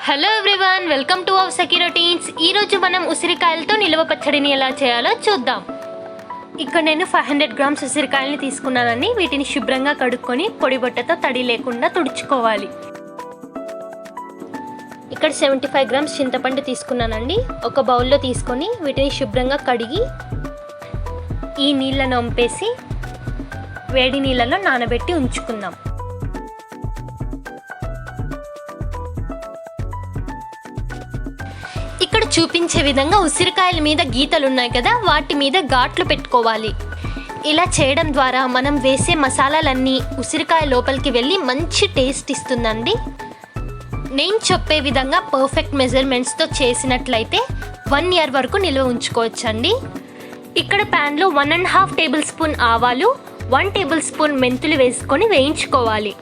Hello everyone, welcome to our Sakhi routines. ఈరోజు మనం ఉసిరికాయలతో నిల్వ పచ్చడిని ఎలా చేయాలో చూద్దాం. ఇక్కడ నేను 500 గ్రామ్స్ ఉసిరికాయలని తీసుకున్నానండి. వీటిని శుభ్రంగా కడుక్కొని పొడి బట్టతో తడి లేకుండా తుడుచుకోవాలి. ఇక్కడ 75 గ్రామ్స్ చింతపండు తీసుకున్నానండి. ఒక బౌల్లో తీసుకొని వీటిని శుభ్రంగా కడిగి ఈ నీళ్ళను వంపేసి వేడి నీళ్ళలో నానబెట్టి ఉంచుకుందాం. ఇక్కడ చూపించే విధంగా ఉసిరికాయల మీద గీతలు ఉన్నాయి కదా, వాటి మీద ఘాట్లు పెట్టుకోవాలి. ఇలా చేయడం ద్వారా మనం వేసే మసాలాలన్నీ ఉసిరికాయ లోపలికి వెళ్ళి మంచి టేస్ట్ ఇస్తుందండి. నేను చెప్పే విధంగా పర్ఫెక్ట్ మెజర్మెంట్స్తో చేసినట్లయితే 1 year వరకు నిల్వ ఉంచుకోవచ్చండి. ఇక్కడ ప్యాన్లో 1.5 టేబుల్ స్పూన్ ఆవాలు, 1 టేబుల్ స్పూన్ మెంతులు వేసుకొని వేయించుకోవాలి.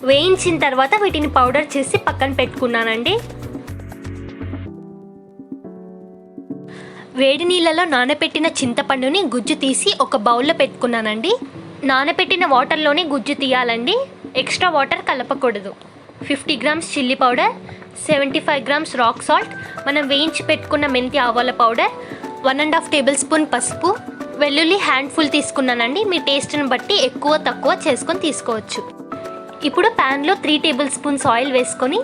వేయించిన తర్వాత వీటిని పౌడర్ చేసి పక్కన పెట్టుకున్నానండి. వేడి నీళ్ళలో నానబెట్టిన చింతపండుని గుజ్జు తీసి ఒక బౌల్లో పెట్టుకున్నానండి. నానబెట్టిన వాటర్లోనే గుజ్జు తీయాలండి, ఎక్స్ట్రా వాటర్ కలపకూడదు. 50 grams chilli powder, 75 grams rock salt, మనం వేయించి పెట్టుకున్న మెంతి ఆవాల పౌడర్, 1.5 టేబుల్ స్పూన్ పసుపు, వెల్లుల్లి హ్యాండ్ఫుల్ తీసుకున్నానండి. మీ టేస్ట్ని బట్టి ఎక్కువ తక్కువ చేసుకొని తీసుకోవచ్చు. ఇప్పుడు ప్యాన్లో 3 టేబుల్ స్పూన్స్ ఆయిల్ వేసుకొని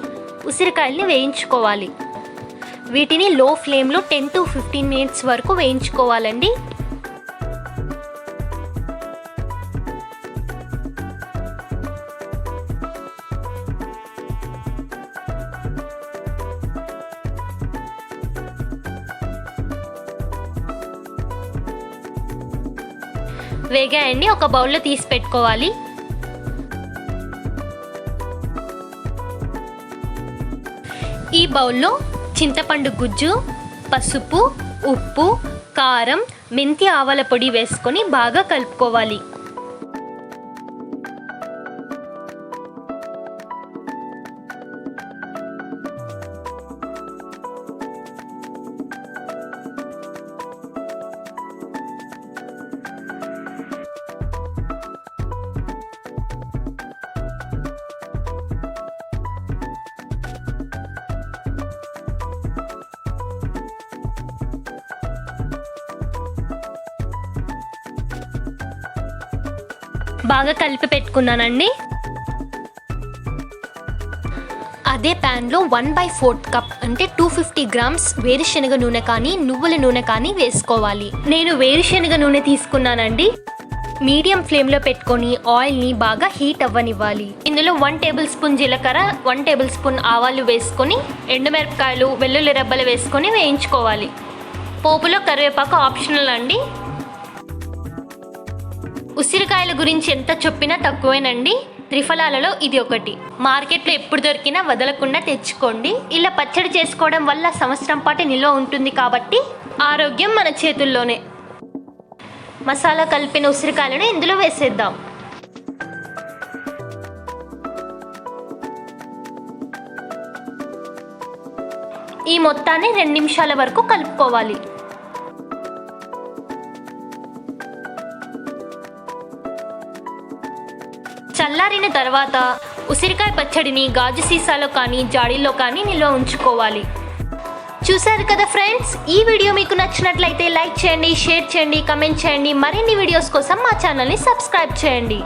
ఉసిరికాయల్ని వేయించుకోవాలి. వీటిని లో ఫ్లేమ్లో 10 to 15 మినిట్స్ వరకు వేయించుకోవాలండి. వేగాయండి, ఒక బౌల్లో తీసి పెట్టుకోవాలి. ఈ బౌల్లో చింతపండు గుజ్జు, పసుపు, ఉప్పు, కారం, మెంతి ఆవాల పొడి వేసుకొని బాగా కలుపుకోవాలి. బాగా కలిపి పెట్టుకున్నానండి. అదే ప్యాన్లో 1/4 కప్ అంటే 250 గ్రామ్స్ వేరుశనగ నూనె కానీ నువ్వుల నూనె కానీ వేసుకోవాలి. నేను వేరుశనగ నూనె తీసుకున్నానండి. మీడియం ఫ్లేమ్లో పెట్టుకొని ఆయిల్ని బాగా హీట్ అవ్వనివ్వాలి. ఇందులో 1 టేబుల్ స్పూన్ జీలకర్ర, 1 టేబుల్ స్పూన్ ఆవాలు వేసుకొని ఎండుమిరపకాయలు, వెల్లుల్లి రెబ్బలు వేసుకొని వేయించుకోవాలి. పోపులో కరివేపాకు ఆప్షనల్ అండి. ఉసిరికాయల గురించి ఎంత చెప్పినా తక్కువేనండి. త్రిఫలాలలో ఇది ఒకటి. మార్కెట్లో ఎప్పుడు దొరికినా వదలకుండా తెచ్చుకోండి. ఇలా పచ్చడి చేసుకోవడం వల్ల సంవత్సరం పాటు నిల్వ ఉంటుంది కాబట్టి ఆరోగ్యం మన చేతుల్లోనే. మసాలా కలిపిన ఉసిరికాయలను ఇందులో వేసేద్దాం. ఈ మొత్తాన్ని 2 నిమిషాల వరకు కలుపుకోవాలి. చల్లారిన తర్వాత ఉసిరికాయ పచ్చడిని గాజు సీసాలో కానీ జాడీలో కానీ నిల్వ ఉంచుకోవాలి. చూసారు కదా ఫ్రెండ్స్, ఈ వీడియో మీకు నచ్చినట్లయితే లైక్ చేయండి, షేర్ చేయండి, కమెంట్ చేయండి. మరిన్ని వీడియోస్ కోసం మా ఛానల్ని సబ్స్క్రైబ్ చేయండి.